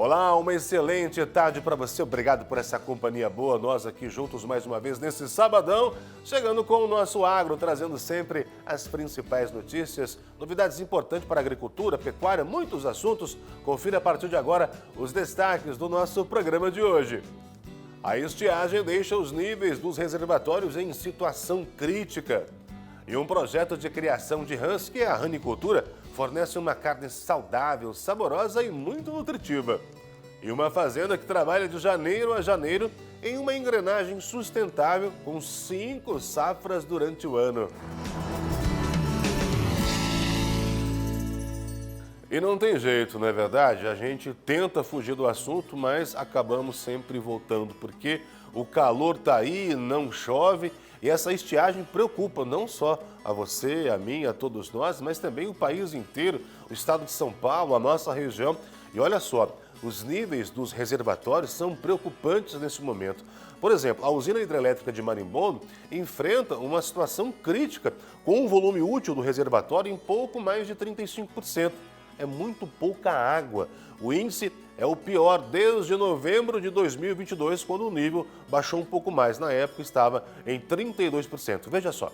Olá, uma excelente tarde para você. Obrigado por essa companhia boa. Nós aqui juntos mais uma vez nesse sabadão, chegando com o nosso agro, trazendo sempre as principais notícias, novidades importantes para a agricultura, pecuária, muitos assuntos. Confira a partir de agora os destaques do nosso programa de hoje. A estiagem deixa os níveis dos reservatórios em situação crítica. E um projeto de criação de rãs, que é a ranicultura, fornece uma carne saudável, saborosa e muito nutritiva. E uma fazenda que trabalha de janeiro a janeiro em uma engrenagem sustentável com 5 safras durante o ano. E não tem jeito, não é verdade? A gente tenta fugir do assunto, mas acabamos sempre voltando, porque o calor tá aí, não chove, e essa estiagem preocupa não só a você, a mim, a todos nós, mas também o país inteiro, o estado de São Paulo, a nossa região. E olha só, os níveis dos reservatórios são preocupantes nesse momento. Por exemplo, a usina hidrelétrica de Marimbondo enfrenta uma situação crítica, com um volume útil do reservatório em pouco mais de 35%. É muito pouca água. O índice é o pior desde novembro de 2022, quando o nível baixou um pouco mais. Na época estava em 32%. Veja só.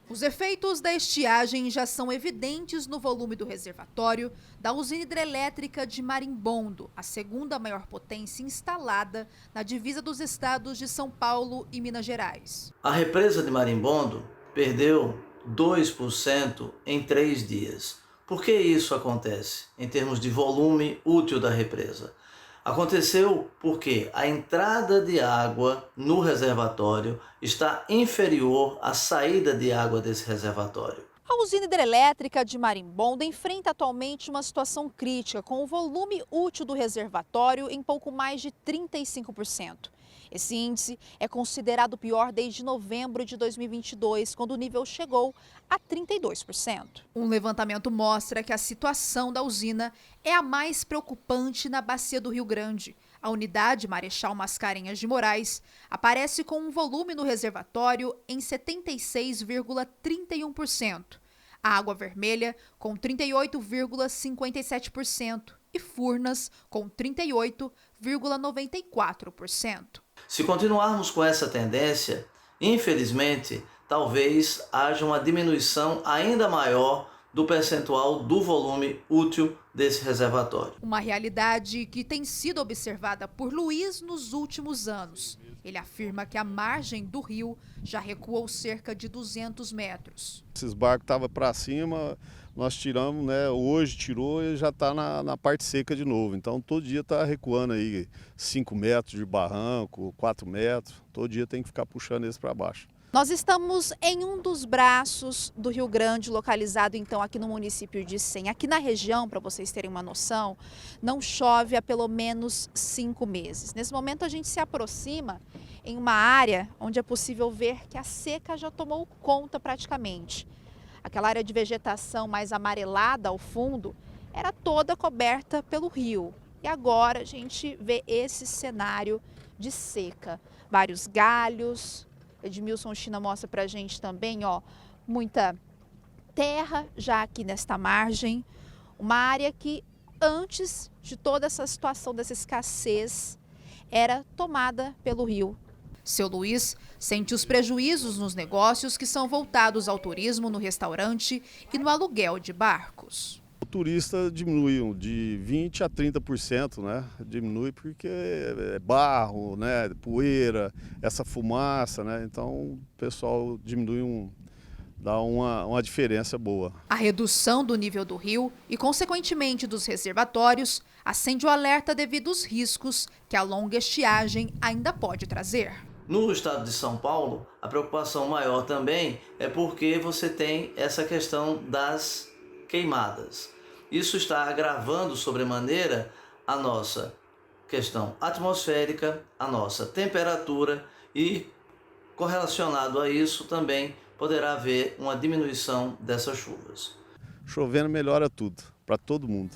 Os efeitos da estiagem já são evidentes no volume do reservatório da usina hidrelétrica de Marimbondo, a segunda maior potência instalada na divisa dos estados de São Paulo e Minas Gerais. A represa de Marimbondo perdeu 2% em 3 dias. Por que isso acontece em termos de volume útil da represa? Aconteceu porque a entrada de água no reservatório está inferior à saída de água desse reservatório. A usina hidrelétrica de Marimbondo enfrenta atualmente uma situação crítica, com o volume útil do reservatório em pouco mais de 35%. Esse índice é considerado o pior desde novembro de 2022, quando o nível chegou a 32%. Um levantamento mostra que a situação da usina é a mais preocupante na bacia do Rio Grande. A unidade Marechal Mascarenhas de Moraes aparece com um volume no reservatório em 76,31%. A Água Vermelha com 38,57% e Furnas com 38,94%. Se continuarmos com essa tendência, infelizmente, talvez haja uma diminuição ainda maior do percentual do volume útil desse reservatório. Uma realidade que tem sido observada por Luiz nos últimos anos. Ele afirma que a margem do rio já recuou cerca de 200 metros. Esses barcos estavam para cima, nós tiramos, né? Hoje tirou e já está na parte seca de novo. Então todo dia está recuando aí 5 metros de barranco, 4 metros. Todo dia tem que ficar puxando eles para baixo. Nós estamos em um dos braços do Rio Grande, localizado então aqui no município de Cem. Aqui na região, para vocês terem uma noção, não chove há pelo menos 5 meses. Nesse momento a gente se aproxima em uma área onde é possível ver que a seca já tomou conta praticamente. Aquela área de vegetação mais amarelada ao fundo era toda coberta pelo rio. E agora a gente vê esse cenário de seca. Vários galhos. Edmilson China mostra pra gente também, ó, muita terra já aqui nesta margem. Uma área que antes de toda essa situação dessa escassez era tomada pelo rio. Seu Luiz sente os prejuízos nos negócios que são voltados ao turismo, no restaurante e no aluguel de barcos. O turista diminui de 20% a 30%, né? Diminui porque é barro, né? Poeira, essa fumaça, né? Então o pessoal diminui, dá uma diferença boa. A redução do nível do rio e, consequentemente, dos reservatórios acende o alerta devido aos riscos que a longa estiagem ainda pode trazer. No estado de São Paulo, a preocupação maior também é porque você tem essa questão das queimadas. Isso está agravando sobremaneira a nossa questão atmosférica, a nossa temperatura e, correlacionado a isso, também poderá haver uma diminuição dessas chuvas. Chovendo melhora tudo, para todo mundo.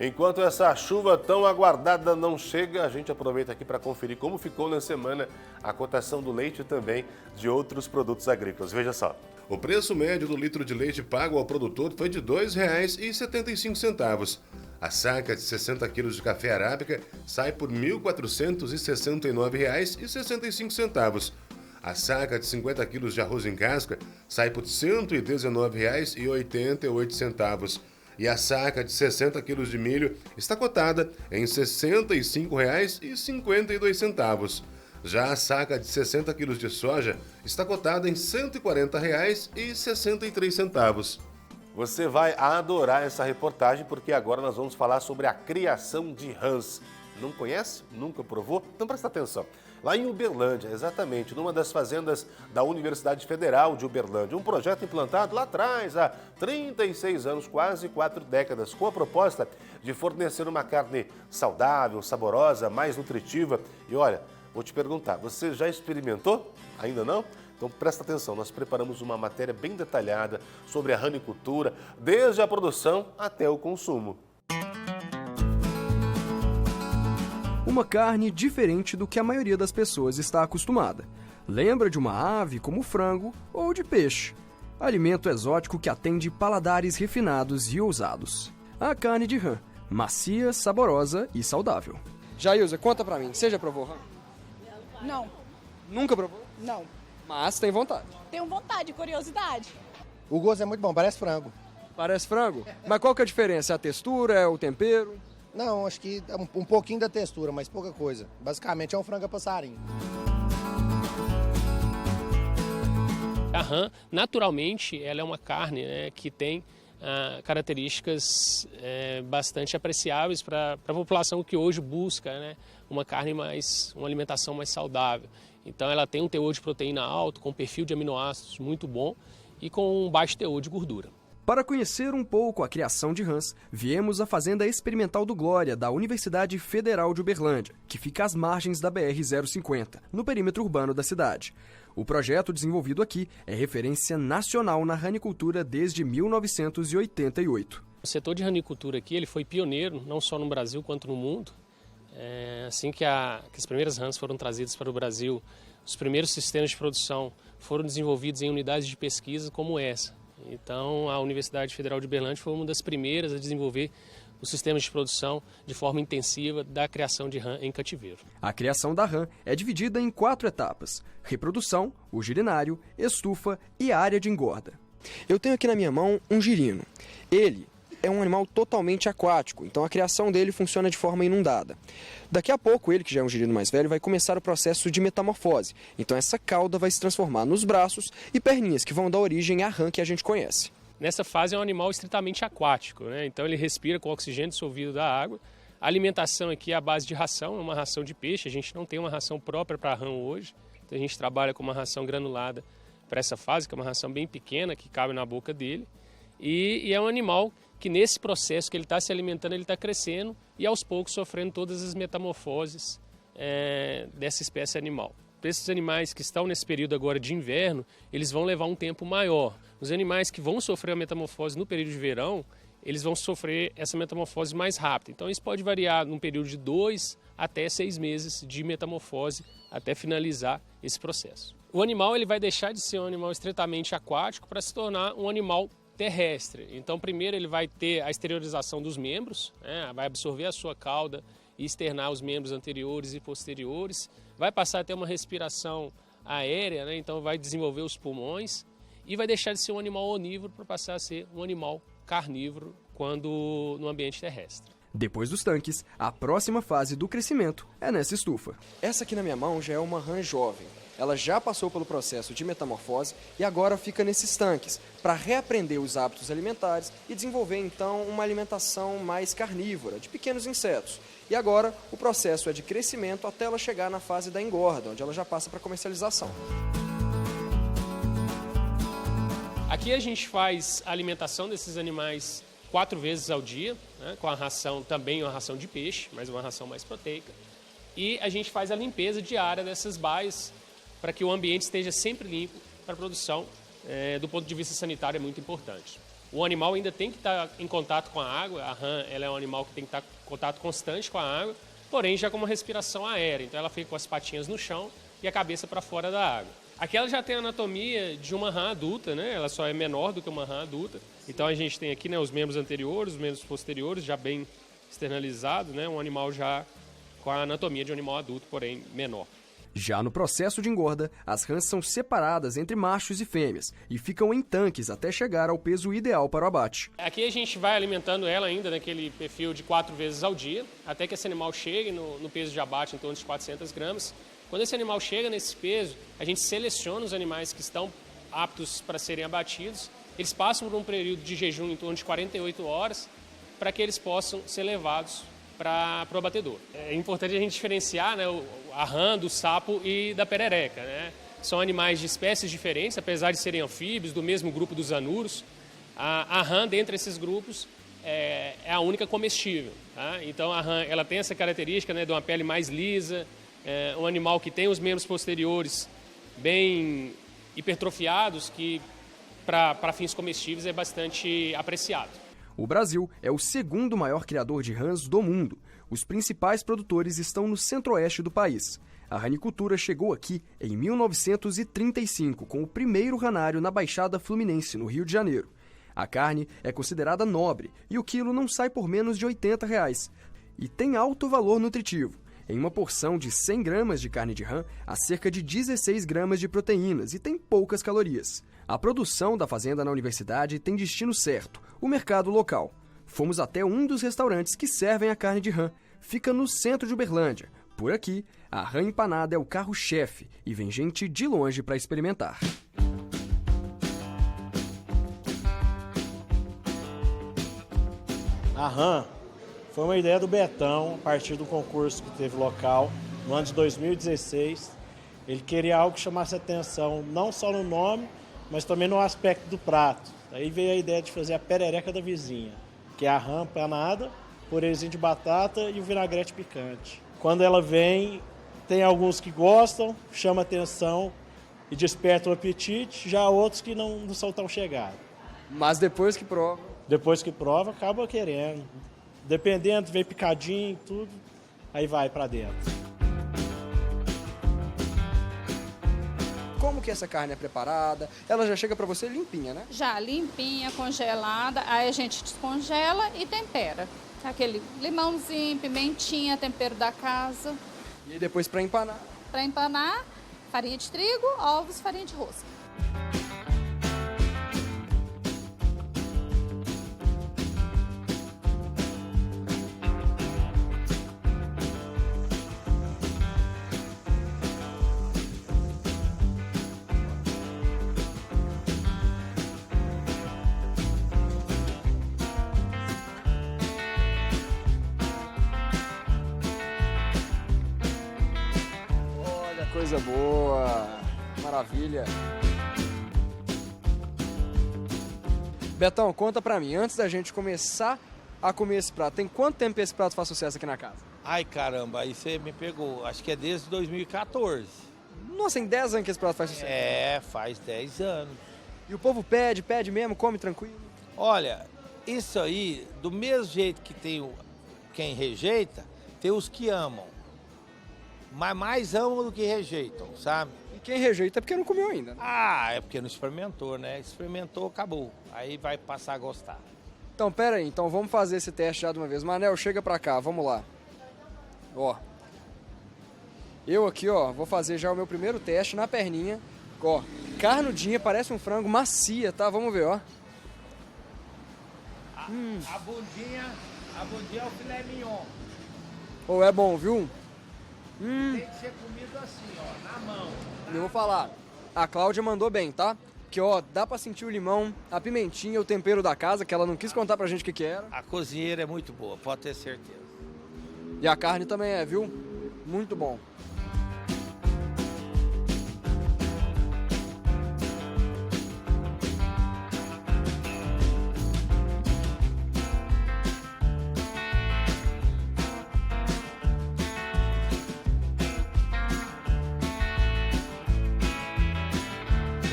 Enquanto essa chuva tão aguardada não chega, a gente aproveita aqui para conferir como ficou na semana a cotação do leite e também de outros produtos agrícolas. Veja só. O preço médio do litro de leite pago ao produtor foi de R$ 2,75. A saca de 60 quilos de café arábica sai por R$ 1.469,65. A saca de 50 quilos de arroz em casca sai por R$ 119,88. E a saca de 60 quilos de milho está cotada em R$ 65,52. Já a saca de 60 quilos de soja está cotada em R$ 140,63. Você vai adorar essa reportagem porque agora nós vamos falar sobre a criação de rãs. Não conhece? Nunca provou? Então presta atenção. Lá em Uberlândia, exatamente, numa das fazendas da Universidade Federal de Uberlândia, um projeto implantado lá atrás, há 36 anos, quase 4 décadas, com a proposta de fornecer uma carne saudável, saborosa, mais nutritiva. E olha, vou te perguntar, você já experimentou? Ainda não? Então presta atenção, nós preparamos uma matéria bem detalhada sobre a ranicultura, desde a produção até o consumo. Uma carne diferente do que a maioria das pessoas está acostumada. Lembra de uma ave como frango ou de peixe. Alimento exótico que atende paladares refinados e ousados. A carne de rã, macia, saborosa e saudável. Jailza, conta pra mim, você já provou rã? Não, Nunca provou? não. Mas tem vontade. Tenho vontade, curiosidade. O gosto é muito bom, parece frango. Parece frango? Mas qual que é a diferença? É a textura, é o tempero? Não, acho que é um pouquinho da textura, mas pouca coisa. Basicamente é um frango a passarinho. A rã, naturalmente, ela é uma carne, né, que tem características bastante apreciáveis para a população que hoje busca, né, uma alimentação mais saudável. Então ela tem um teor de proteína alto, com perfil de aminoácidos muito bom e com um baixo teor de gordura. Para conhecer um pouco a criação de rãs, viemos à Fazenda Experimental do Glória, da Universidade Federal de Uberlândia, que fica às margens da BR-050, no perímetro urbano da cidade. O projeto desenvolvido aqui é referência nacional na ranicultura desde 1988. O setor de ranicultura aqui ele foi pioneiro, não só no Brasil quanto no mundo. Assim que as primeiras rãs foram trazidas para o Brasil, os primeiros sistemas de produção foram desenvolvidos em unidades de pesquisa como essa. Então, a Universidade Federal de Uberlândia foi uma das primeiras a desenvolver os sistemas de produção de forma intensiva da criação de rã em cativeiro. A criação da rã é dividida em 4 etapas: reprodução, o girinário, estufa e área de engorda. Eu tenho aqui na minha mão um girino. Ele é um animal totalmente aquático, então a criação dele funciona de forma inundada. Daqui a pouco, ele, que já é um girino mais velho, vai começar o processo de metamorfose. Então essa cauda vai se transformar nos braços e perninhas, que vão dar origem à rã que a gente conhece. Nessa fase é um animal estritamente aquático, né? Então ele respira com oxigênio dissolvido da água. A alimentação aqui é à base de ração, é uma ração de peixe, a gente não tem uma ração própria para a rã hoje. Então a gente trabalha com uma ração granulada para essa fase, que é uma ração bem pequena, que cabe na boca dele. E é um animal que nesse processo que ele está se alimentando, ele está crescendo e aos poucos sofrendo todas as metamorfoses dessa espécie animal. Para esses animais que estão nesse período agora de inverno, eles vão levar um tempo maior. Os animais que vão sofrer a metamorfose no período de verão, eles vão sofrer essa metamorfose mais rápido. Então isso pode variar num período de 2 até 6 meses de metamorfose até finalizar esse processo. O animal ele vai deixar de ser um animal estritamente aquático para se tornar um animal terrestre. Então primeiro ele vai ter a exteriorização dos membros, vai absorver a sua cauda e externar os membros anteriores e posteriores, vai passar a ter uma respiração aérea, né? Então vai desenvolver os pulmões e vai deixar de ser um animal onívoro para passar a ser um animal carnívoro quando no ambiente terrestre. Depois dos tanques, a próxima fase do crescimento é nessa estufa. Essa aqui na minha mão já é uma rã jovem. Ela já passou pelo processo de metamorfose e agora fica nesses tanques para reaprender os hábitos alimentares e desenvolver então uma alimentação mais carnívora, de pequenos insetos. E agora o processo é de crescimento até ela chegar na fase da engorda, onde ela já passa para comercialização. Aqui a gente faz a alimentação desses animais 4 vezes ao dia, né, com a ração também uma ração de peixe, mas uma ração mais proteica. E a gente faz a limpeza diária dessas baias para que o ambiente esteja sempre limpo para a produção. Do ponto de vista sanitário é muito importante. o animal ainda tem que estar em contato com a água. A rã, ela é um animal que tem que estar em contato constante com a água, porém já com uma respiração aérea. Então ela fica com as patinhas no chão e a cabeça para fora da água. Aqui ela já tem a anatomia de uma rã adulta, né? Ela só é menor do que uma rã adulta. Então a gente tem aqui, né, os membros anteriores, os membros posteriores já bem externalizados, né? Um animal já com a anatomia de um animal adulto, porém menor. Já no processo de engorda, as rãs são separadas entre machos e fêmeas e ficam em tanques até chegar ao peso ideal para o abate. Aqui a gente vai alimentando ela ainda naquele perfil de 4 vezes ao dia, até que esse animal chegue no peso de abate em torno de 400 gramas. Quando esse animal chega nesse peso, a gente seleciona os animais que estão aptos para serem abatidos. Eles passam por um período de jejum em torno de 48 horas para que eles possam ser levados para o abatedor. É importante a gente diferenciar, né, a rã do sapo e da perereca, né? São animais de espécies diferentes, apesar de serem anfíbios, do mesmo grupo dos anuros. A rã, dentre esses grupos, é a única comestível. Tá? Então a rã ela tem essa característica, né, de uma pele mais lisa, um animal que tem os membros posteriores bem hipertrofiados, que para fins comestíveis é bastante apreciado. O Brasil é o segundo maior criador de rãs do mundo. Os principais produtores estão no centro-oeste do país. A ranicultura chegou aqui em 1935, com o primeiro ranário na Baixada Fluminense, no Rio de Janeiro. A carne é considerada nobre e o quilo não sai por menos de R$ 80. E tem alto valor nutritivo. Em uma porção de 100 gramas de carne de rã, há cerca de 16 gramas de proteínas e tem poucas calorias. A produção da fazenda na universidade tem destino certo, o mercado local. Fomos até um dos restaurantes que servem a carne de rã. Fica no centro de Uberlândia. Por aqui, a rã empanada é o carro-chefe e vem gente de longe para experimentar. A rã foi uma ideia do Betão, a partir do concurso que teve local, no ano de 2016. Ele queria algo que chamasse atenção, não só no nome, mas também no aspecto do prato. Aí veio a ideia de fazer a perereca da vizinha, que é a rã empanada, purezinho de batata e o vinagrete picante. Quando ela vem, tem alguns que gostam, chama atenção e desperta o apetite, já outros que não são tão chegados. Mas depois que prova? Depois que prova, acaba querendo. Dependendo, vem picadinho, tudo, aí vai pra dentro. Como que essa carne é preparada? Ela já chega pra você limpinha, né? Já limpinha, congelada, aí a gente descongela e tempera. Aquele limãozinho, pimentinha, tempero da casa. E depois pra empanar? Pra empanar, farinha de trigo, ovos, farinha de rosca. Coisa boa, maravilha. Betão, conta pra mim, antes da gente começar a comer esse prato, tem quanto tempo esse prato faz sucesso aqui na casa? Ai, caramba, aí você me pegou, acho que é desde 2014. Nossa, em 10 anos que esse prato faz sucesso? É, faz 10 anos. E o povo pede mesmo, come tranquilo? Olha, isso aí, do mesmo jeito que tem quem rejeita, tem os que amam. Mas mais amam do que rejeitam, sabe? E quem rejeita é porque não comeu ainda, né? Ah, é porque não experimentou, né? Experimentou, acabou. Aí vai passar a gostar. Então, pera aí. Então vamos fazer esse teste já de uma vez. Manel, chega pra cá, vamos lá. Ó. Eu aqui, ó, vou fazer já o meu primeiro teste na perninha. Ó, carnudinha, parece um frango, macia, tá? Vamos ver, ó. A bundinha é o filé mignon. Ô, é bom, viu? Tem que ser comido assim, ó, na mão. Eu vou falar, a Cláudia mandou bem, tá? Que, ó, dá pra sentir o limão, a pimentinha, o tempero da casa, que ela não quis contar pra gente o que era. A cozinheira é muito boa, pode ter certeza. E a carne também é, viu? Muito bom.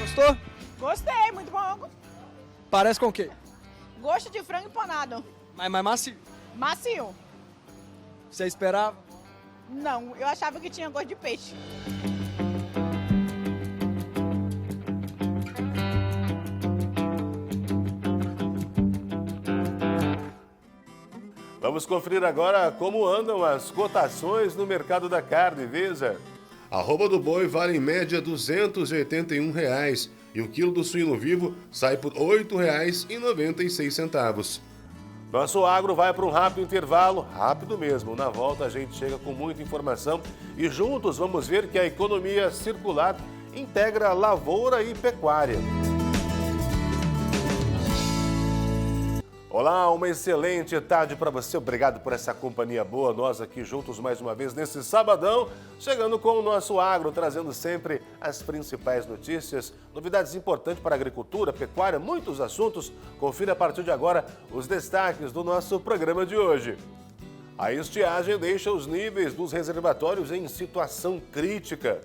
Gostou? Gostei, muito bom. Parece com o quê? Gosto de frango empanado. Mas macio? Macio. Você esperava? Não, eu achava que tinha gosto de peixe. Vamos conferir agora como andam as cotações no mercado da carne, veja. A arroba do boi vale em média R$ 281 e o quilo do suíno vivo sai por R$ 8,96. Nosso agro vai para um rápido intervalo, rápido mesmo. Na volta a gente chega com muita informação e juntos vamos ver que a economia circular integra lavoura e pecuária. Olá, uma excelente tarde para você. Obrigado por essa companhia boa. Nós aqui juntos mais uma vez nesse sabadão, chegando com o nosso agro, trazendo sempre as principais notícias, novidades importantes para a agricultura, pecuária, muitos assuntos. Confira a partir de agora os destaques do nosso programa de hoje. A estiagem deixa os níveis dos reservatórios em situação crítica.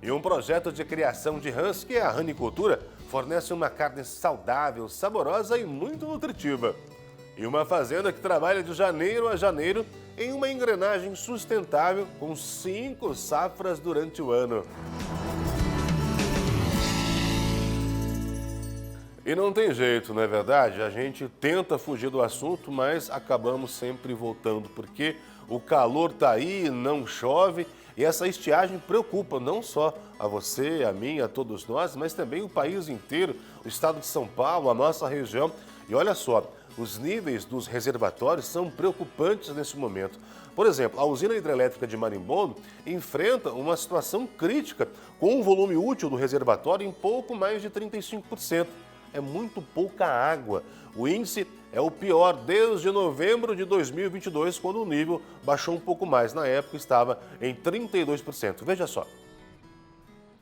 E um projeto de criação de rãs, que é a ranicultura, fornece uma carne saudável, saborosa e muito nutritiva. E uma fazenda que trabalha de janeiro a janeiro em uma engrenagem sustentável com 5 safras durante o ano. E não tem jeito, não é verdade? A gente tenta fugir do assunto, mas acabamos sempre voltando, porque o calor está aí, não chove. E essa estiagem preocupa não só a você, a mim, a todos nós, mas também o país inteiro, o estado de São Paulo, a nossa região. E olha só, os níveis dos reservatórios são preocupantes nesse momento. Por exemplo, a usina hidrelétrica de Marimbondo enfrenta uma situação crítica com um volume útil do reservatório em pouco mais de 35%. É muito pouca água. O índice é o pior desde novembro de 2022, quando o nível baixou um pouco mais. Na época estava em 32%. Veja só.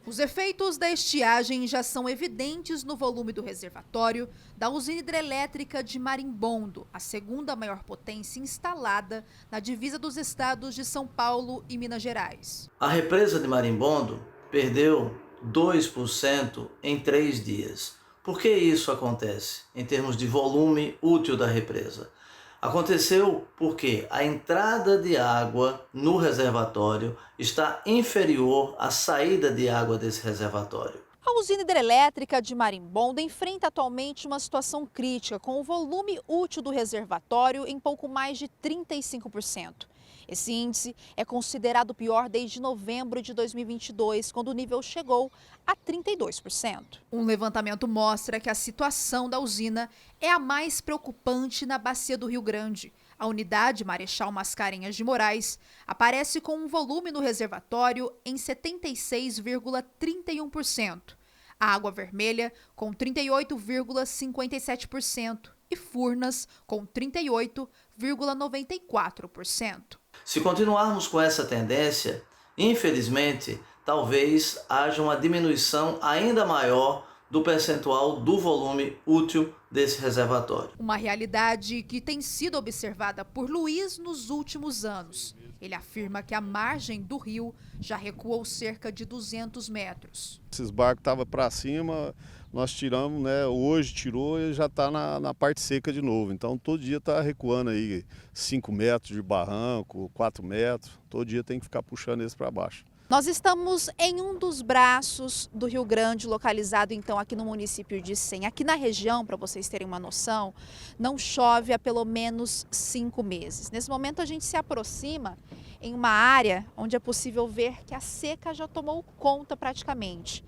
Os efeitos da estiagem já são evidentes no volume do reservatório da usina hidrelétrica de Marimbondo, a segunda maior potência instalada na divisa dos estados de São Paulo e Minas Gerais. A represa de Marimbondo perdeu 2% em 3 dias. Por que isso acontece em termos de volume útil da represa? Aconteceu porque a entrada de água no reservatório está inferior à saída de água desse reservatório. A usina hidrelétrica de Marimbondo enfrenta atualmente uma situação crítica, com o volume útil do reservatório em pouco mais de 35%. Esse índice é considerado o pior desde novembro de 2022, quando o nível chegou a 32%. Um levantamento mostra que a situação da usina é a mais preocupante na bacia do Rio Grande. A unidade Marechal Mascarenhas de Moraes aparece com um volume no reservatório em 76,31%. A Água Vermelha com 38,57% e Furnas com 38,94%. Se continuarmos com essa tendência, infelizmente, talvez haja uma diminuição ainda maior do percentual do volume útil desse reservatório. Uma realidade que tem sido observada por Luiz nos últimos anos. Ele afirma que a margem do rio já recuou cerca de 200 metros. Esses barcos estavam para cima, nós tiramos, né? Hoje tirou e já está na parte seca de novo. Então todo dia está recuando aí 5 metros de barranco, 4 metros. Todo dia tem que ficar puxando esse para baixo. Nós estamos em um dos braços do Rio Grande, localizado então aqui no município de Icém. Aqui na região, para vocês terem uma noção, não chove há pelo menos 5 meses. Nesse momento a gente se aproxima em uma área onde é possível ver que a seca já tomou conta praticamente.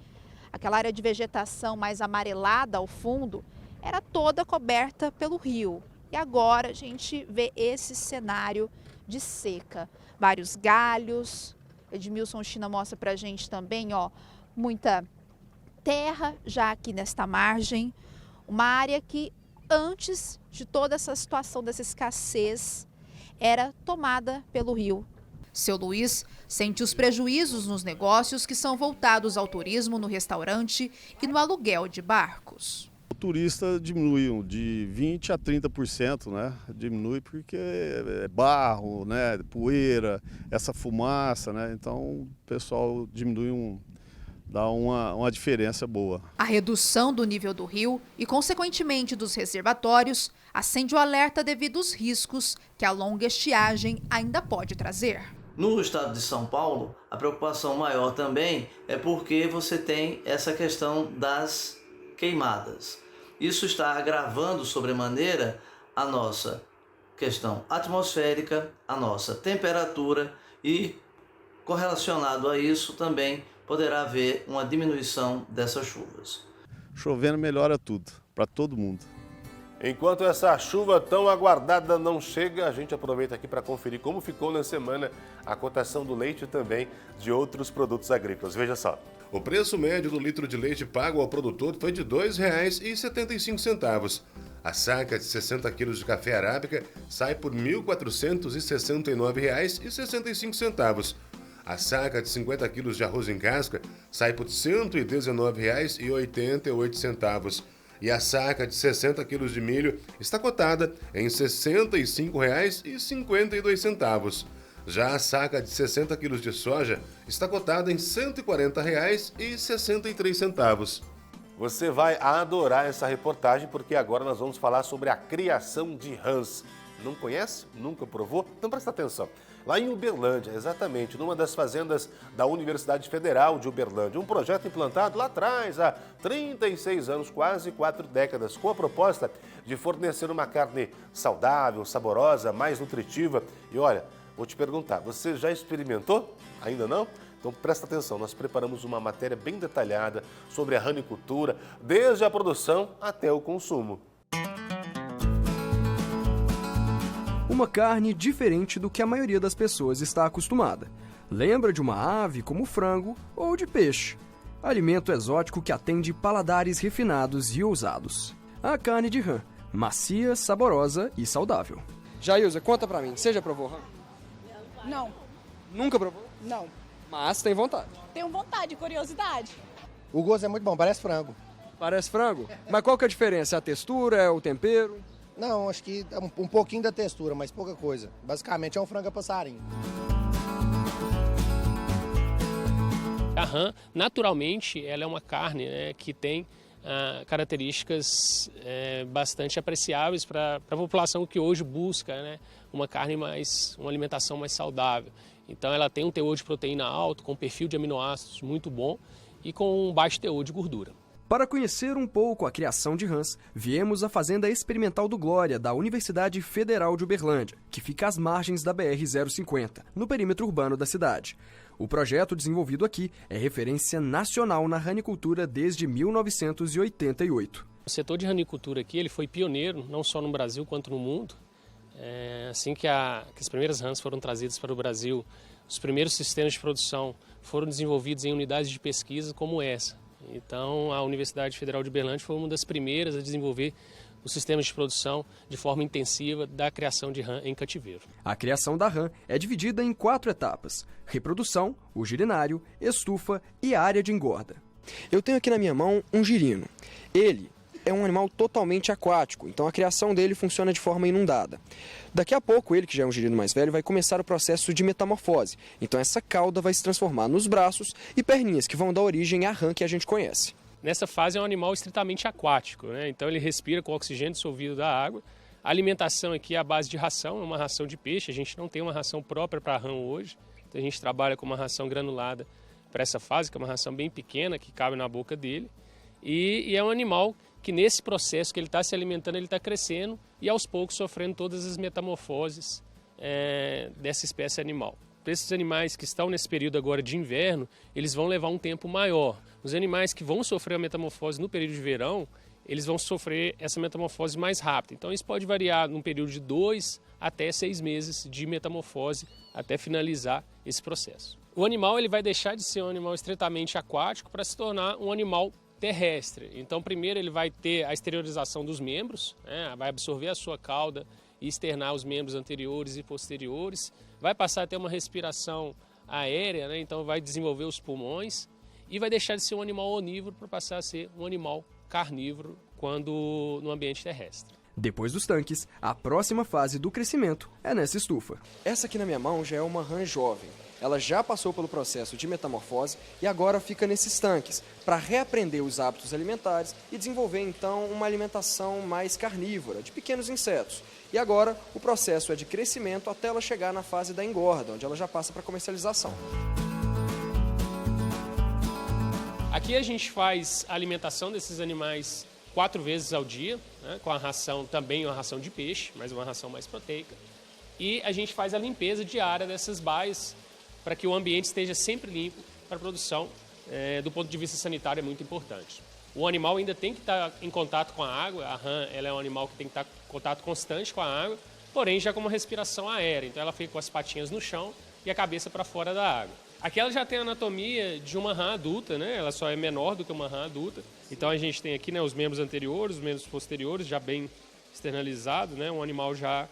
Aquela área de vegetação mais amarelada ao fundo era toda coberta pelo rio. E agora a gente vê esse cenário de seca. Vários galhos. Edmilson China mostra pra gente também, ó, muita terra já aqui nesta margem. Uma área que antes de toda essa situação dessa escassez era tomada pelo rio. Seu Luiz sente os prejuízos nos negócios que são voltados ao turismo, no restaurante e no aluguel de barcos. O turista diminui de 20% a 30%, né? Diminui porque é barro, né? Poeira, essa fumaça, né? Então o pessoal diminui dá uma diferença boa. A redução do nível do rio e, consequentemente, dos reservatórios acende o alerta devido aos riscos que a longa estiagem ainda pode trazer. No estado de São Paulo, a preocupação maior também é porque você tem essa questão das queimadas. Isso está agravando sobremaneira a nossa questão atmosférica, a nossa temperatura e, correlacionado a isso, também poderá haver uma diminuição dessas chuvas. Chovendo melhora tudo, para todo mundo. Enquanto essa chuva tão aguardada não chega, a gente aproveita aqui para conferir como ficou na semana a cotação do leite e também de outros produtos agrícolas. Veja só. O preço médio do litro de leite pago ao produtor foi de R$ 2,75. A saca de 60 quilos de café arábica sai por R$ 1.469,65. A saca de 50 quilos de arroz em casca sai por R$ 119,88. E a saca de 60 quilos de milho está cotada em R$ 65,52. Já a saca de 60 quilos de soja está cotada em R$ 140,63. Você vai adorar essa reportagem porque agora nós vamos falar sobre a criação de rãs. Não conhece? Nunca provou? Então presta atenção. Lá em Uberlândia, exatamente, numa das fazendas da Universidade Federal de Uberlândia, um projeto implantado lá atrás, há 36 anos, quase 4 décadas, com a proposta de fornecer uma carne saudável, saborosa, mais nutritiva. E olha, vou te perguntar, você já experimentou? Ainda não? Então presta atenção, nós preparamos uma matéria bem detalhada sobre a ranicultura, desde a produção até o consumo. Uma carne diferente do que a maioria das pessoas está acostumada. Lembra de uma ave como frango ou de peixe. Alimento exótico que atende paladares refinados e ousados. A carne de rã, macia, saborosa e saudável. Jailza, conta pra mim, você já provou rã? Não, Nunca provou? não. Mas tem vontade. Tenho vontade, curiosidade. O gosto é muito bom, parece frango. Parece frango? Mas qual que é a diferença? É a textura, é o tempero? Não, acho que é um pouquinho da textura, mas pouca coisa. Basicamente é um frango a passarinho. A rã, naturalmente, ela é uma carne, né, que tem características bastante apreciáveis para a população que hoje busca, né, uma alimentação mais saudável. Então ela tem um teor de proteína alto, com perfil de aminoácidos muito bom e com um baixo teor de gordura. Para conhecer um pouco a criação de rãs, viemos à Fazenda Experimental do Glória, da Universidade Federal de Uberlândia, que fica às margens da BR-050, no perímetro urbano da cidade. O projeto desenvolvido aqui é referência nacional na ranicultura desde 1988. O setor de ranicultura aqui ele foi pioneiro, não só no Brasil quanto no mundo. Assim que as primeiras rãs foram trazidas para o Brasil, os primeiros sistemas de produção foram desenvolvidos em unidades de pesquisa como essa. Então, a Universidade Federal de Uberlândia foi uma das primeiras a desenvolver os sistemas de produção de forma intensiva da criação de rã em cativeiro. A criação da rã é dividida em 4 etapas: reprodução, o girinário, estufa e a área de engorda. Eu tenho aqui na minha mão um girino. Ele é um animal totalmente aquático, então a criação dele funciona de forma inundada. Daqui a pouco, ele, que já é um girino mais velho, vai começar o processo de metamorfose. Então essa cauda vai se transformar nos braços e perninhas, que vão dar origem à rã que a gente conhece. Nessa fase é um animal extremamente aquático, né? Então ele respira com oxigênio dissolvido da água. A alimentação aqui é à base de ração, é uma ração de peixe, a gente não tem uma ração própria para rã hoje. Então a gente trabalha com uma ração granulada para essa fase, que é uma ração bem pequena, que cabe na boca dele. E é um animal que nesse processo que ele está se alimentando, ele está crescendo e aos poucos sofrendo todas as metamorfoses dessa espécie animal. Para esses animais que estão nesse período agora de inverno, eles vão levar um tempo maior. Os animais que vão sofrer a metamorfose no período de verão, eles vão sofrer essa metamorfose mais rápido. Então isso pode variar num período de 2 até 6 meses de metamorfose até finalizar esse processo. O animal ele vai deixar de ser um animal estritamente aquático para se tornar um animal terrestre. Então primeiro ele vai ter a exteriorização dos membros, né? Vai absorver a sua cauda e externar os membros anteriores e posteriores, vai passar a ter uma respiração aérea, né? Então vai desenvolver os pulmões e vai deixar de ser um animal onívoro para passar a ser um animal carnívoro quando no ambiente terrestre. Depois dos tanques, a próxima fase do crescimento é nessa estufa. Essa aqui na minha mão já é uma rã jovem. ela já passou pelo processo de metamorfose e agora fica nesses tanques para reaprender os hábitos alimentares e desenvolver então uma alimentação mais carnívora, de pequenos insetos. E agora o processo é de crescimento até ela chegar na fase da engorda, onde ela já passa para comercialização. Aqui a gente faz a alimentação desses animais 4 vezes ao dia, né, com a ração também uma ração de peixe, mas uma ração mais proteica. E a gente faz a limpeza diária dessas baias para que o ambiente esteja sempre limpo para a produção. Do ponto de vista sanitário é muito importante. O animal ainda tem que estar em contato com a água, a rã ela é um animal que tem que estar em contato constante com a água, porém já com uma respiração aérea, então ela fica com as patinhas no chão e a cabeça para fora da água. Aqui ela já tem a anatomia de uma rã adulta, né? Ela só é menor do que uma rã adulta. Então a gente tem aqui, né, os membros anteriores, os membros posteriores já bem externalizados, né? Um animal já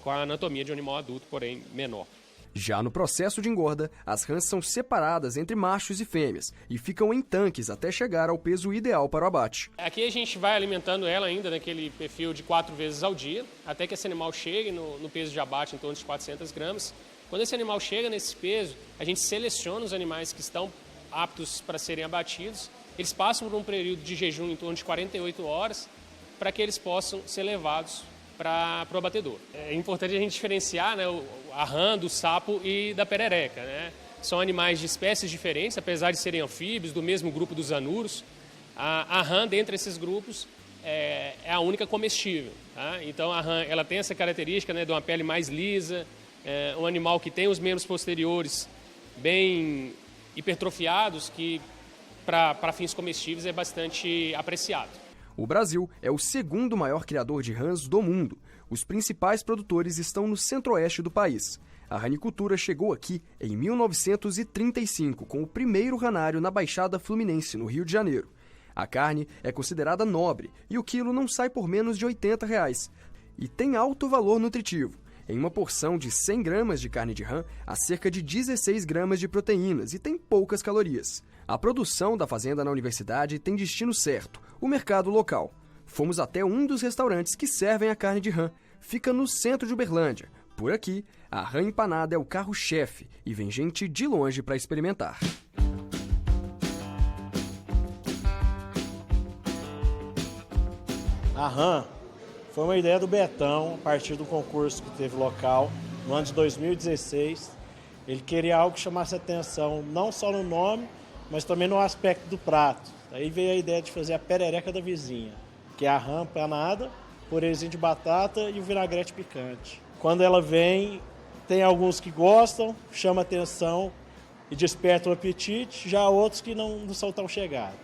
com a anatomia de um animal adulto, porém menor. Já no processo de engorda, as rãs são separadas entre machos e fêmeas e ficam em tanques até chegar ao peso ideal para o abate. Aqui a gente vai alimentando ela ainda naquele perfil de 4 vezes ao dia, até que esse animal chegue no peso de abate em torno de 400 gramas. Quando esse animal chega nesse peso, a gente seleciona os animais que estão aptos para serem abatidos. Eles passam por um período de jejum em torno de 48 horas para que eles possam ser levados para o abatedor. É importante a gente diferenciar, né, a rã do sapo e da perereca, né? São animais de espécies diferentes, apesar de serem anfíbios, do mesmo grupo dos anuros. A rã, dentre esses grupos, é a única comestível. Tá? Então a rã ela tem essa característica, né, de uma pele mais lisa, um animal que tem os membros posteriores bem hipertrofiados, que para fins comestíveis é bastante apreciado. O Brasil é o segundo maior criador de rãs do mundo. Os principais produtores estão no centro-oeste do país. A ranicultura chegou aqui em 1935, com o primeiro ranário na Baixada Fluminense, no Rio de Janeiro. A carne é considerada nobre e o quilo não sai por menos de R$ 80. E tem alto valor nutritivo. Em uma porção de 100 gramas de carne de rã, há cerca de 16 gramas de proteínas e tem poucas calorias. A produção da fazenda na universidade tem destino certo, o mercado local. Fomos até um dos restaurantes que servem a carne de rã. Fica no centro de Uberlândia. Por aqui, a rã empanada é o carro-chefe e vem gente de longe para experimentar. A rã foi uma ideia do Betão, a partir do concurso que teve local, no ano de 2016. Ele queria algo que chamasse atenção, não só no nome, mas também no aspecto do prato. Aí veio a ideia de fazer a perereca da vizinha, que é a rã empanada, purezinho de batata e o vinagrete picante. Quando ela vem, tem alguns que gostam, chama atenção e desperta o apetite, já outros que não são tão chegados.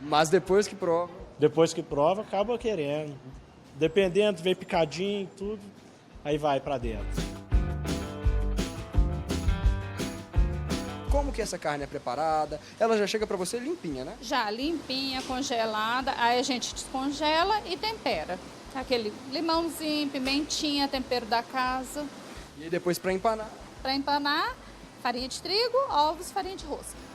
Mas depois que prova? Depois que prova, acaba querendo. Dependendo, vem picadinho e tudo, aí vai pra dentro. Como que essa carne é preparada? Ela já chega para você limpinha, né? Já limpinha, congelada, aí a gente descongela e tempera. Aquele limãozinho, pimentinha, tempero da casa. E depois para empanar? Para empanar, farinha de trigo, ovos, farinha de rosca.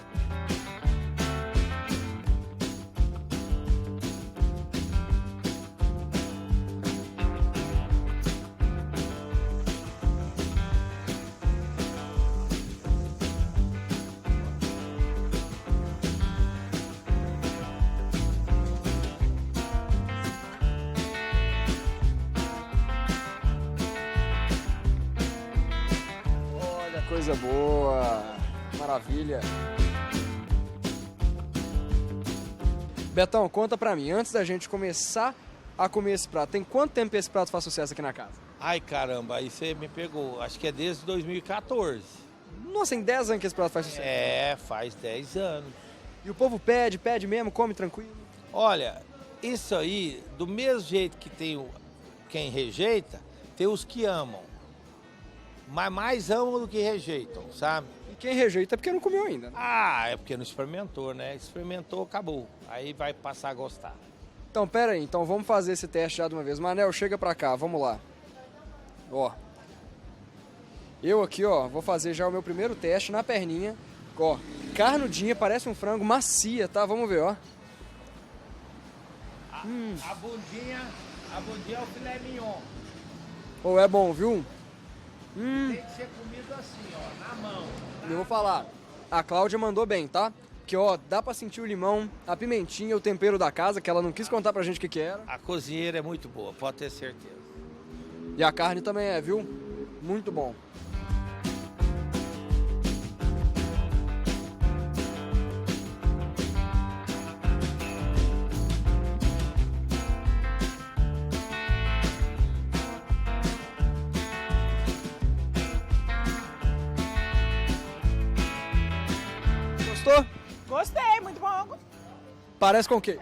Coisa boa, maravilha. Betão, conta pra mim, antes da gente começar a comer esse prato, tem quanto tempo esse prato faz sucesso aqui na casa? Ai, caramba, aí você me pegou. Acho que é desde 2014. Nossa, em 10 anos que esse prato faz sucesso? É, faz 10 anos. E o povo pede mesmo, come tranquilo? Olha, isso aí, do mesmo jeito que tem quem rejeita, tem os que amam. Mas mais amam do que rejeitam, sabe? E quem rejeita é porque não comeu ainda, né? Ah, é porque não experimentou, né? Experimentou, acabou. Aí vai passar a gostar. Então, pera aí. Então, vamos fazer esse teste já de uma vez. Manel, chega pra cá, vamos lá. Ó. Eu aqui, ó, vou fazer já o meu primeiro teste na perninha. Ó, carnudinha, parece um frango, macia, tá? Vamos ver, ó. A bundinha é o filé mignon. Pô, é bom, viu? Tem que ser comido assim, ó, na mão. Eu vou falar, a Cláudia mandou bem, tá? Que ó, dá pra sentir o limão, a pimentinha, o tempero da casa, que ela não quis contar pra gente o que era. A cozinheira é muito boa, pode ter certeza. E a carne também é, viu? Muito bom. Gostou? Gostei, muito bom. Parece com o quê?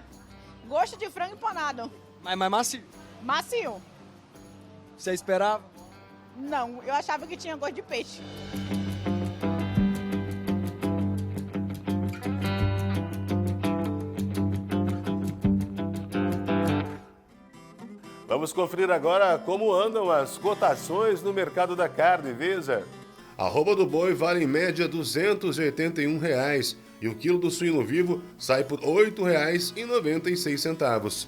Gosto de frango empanado. Mas macio. Macio. Você esperava? Não, eu achava que tinha gosto de peixe. Vamos conferir agora como andam as cotações no mercado da carne, veja. A arroba do boi vale em média R$ 281 e o quilo do suíno vivo sai por R$ 8,96.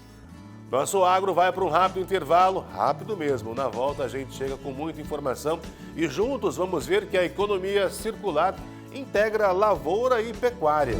Nosso agro vai para um rápido intervalo, rápido mesmo. Na volta a gente chega com muita informação e juntos vamos ver que a economia circular integra lavoura e pecuária.